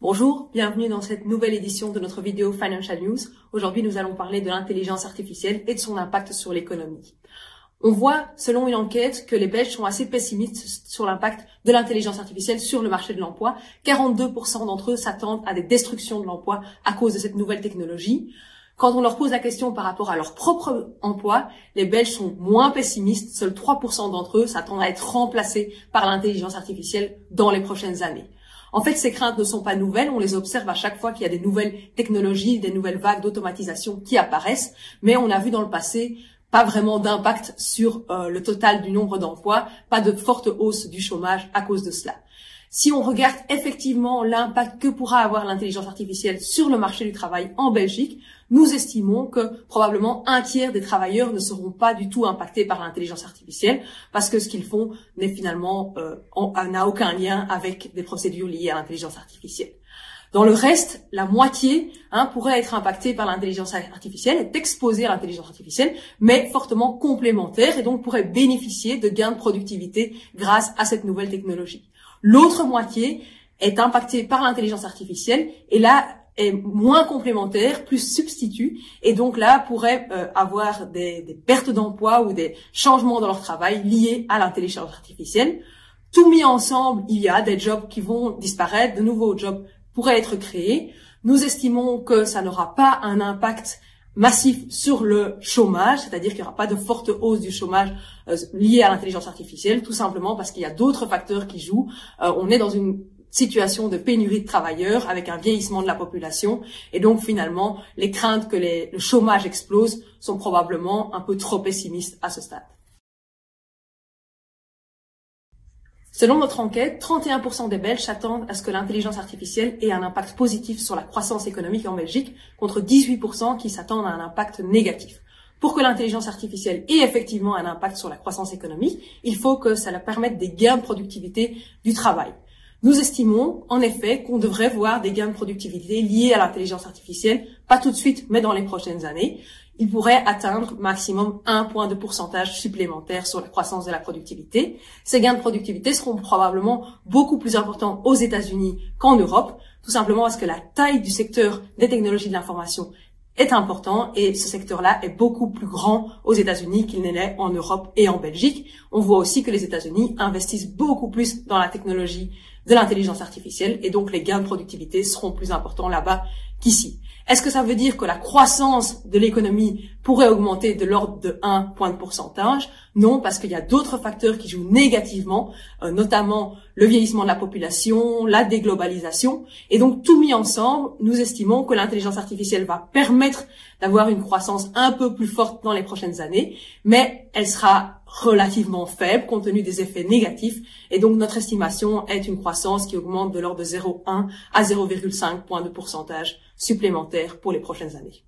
Bonjour, bienvenue dans cette nouvelle édition de notre vidéo Financial News. Aujourd'hui, nous allons parler de l'intelligence artificielle et de son impact sur l'économie. On voit, selon une enquête, que les Belges sont assez pessimistes sur l'impact de l'intelligence artificielle sur le marché de l'emploi. 42% d'entre eux s'attendent à des destructions de l'emploi à cause de cette nouvelle technologie. Quand on leur pose la question par rapport à leur propre emploi, les Belges sont moins pessimistes. Seuls 3% d'entre eux s'attendent à être remplacés par l'intelligence artificielle dans les prochaines années. En fait, ces craintes ne sont pas nouvelles, on les observe à chaque fois qu'il y a des nouvelles technologies, des nouvelles vagues d'automatisation qui apparaissent, mais on a vu dans le passé pas vraiment d'impact sur le total du nombre d'emplois, pas de forte hausse du chômage à cause de cela. Si on regarde effectivement l'impact que pourra avoir l'intelligence artificielle sur le marché du travail en Belgique, nous estimons que probablement un tiers des travailleurs ne seront pas du tout impactés par l'intelligence artificielle parce que ce qu'ils font n'est finalement n'a aucun lien avec des procédures liées à l'intelligence artificielle. Dans le reste, la moitié pourrait être impactée par l'intelligence artificielle, est exposée à l'intelligence artificielle, mais fortement complémentaire et donc pourrait bénéficier de gains de productivité grâce à cette nouvelle technologie. L'autre moitié est impactée par l'intelligence artificielle et là est moins complémentaire, plus substitut et donc là pourrait avoir des pertes d'emploi ou des changements dans leur travail liés à l'intelligence artificielle. Tout mis ensemble, il y a des jobs qui vont disparaître, de nouveaux jobs pourraient être créés. Nous estimons que ça n'aura pas un impact massif sur le chômage, c'est-à-dire qu'il n'y aura pas de forte hausse du chômage liée à l'intelligence artificielle, tout simplement parce qu'il y a d'autres facteurs qui jouent. On est dans une situation de pénurie de travailleurs avec un vieillissement de la population et donc finalement les craintes que le chômage explose sont probablement un peu trop pessimistes à ce stade. Selon notre enquête, 31% des Belges s'attendent à ce que l'intelligence artificielle ait un impact positif sur la croissance économique en Belgique, contre 18% qui s'attendent à un impact négatif. Pour que l'intelligence artificielle ait effectivement un impact sur la croissance économique, il faut que ça leur permette des gains de productivité du travail. Nous estimons, en effet, qu'on devrait voir des gains de productivité liés à l'intelligence artificielle, pas tout de suite, mais dans les prochaines années. Il pourrait atteindre maximum 1 point de pourcentage supplémentaire sur la croissance de la productivité. Ces gains de productivité seront probablement beaucoup plus importants aux États-Unis qu'en Europe, tout simplement parce que la taille du secteur des technologies de l'information est important et ce secteur-là est beaucoup plus grand aux États-Unis qu'il ne l'est en Europe et en Belgique. On voit aussi que les États-Unis investissent beaucoup plus dans la technologie de l'intelligence artificielle et donc les gains de productivité seront plus importants là-bas qu'ici. Est-ce que ça veut dire que la croissance de l'économie pourrait augmenter de l'ordre de 1 point de pourcentage? Non, parce qu'il y a d'autres facteurs qui jouent négativement, notamment le vieillissement de la population, la déglobalisation. Et donc, tout mis ensemble, nous estimons que l'intelligence artificielle va permettre d'avoir une croissance un peu plus forte dans les prochaines années, mais elle sera relativement faible compte tenu des effets négatifs. Et donc, notre estimation est une croissance qui augmente de l'ordre de 0,1 à 0,5 points de pourcentage supplémentaires pour les prochaines années.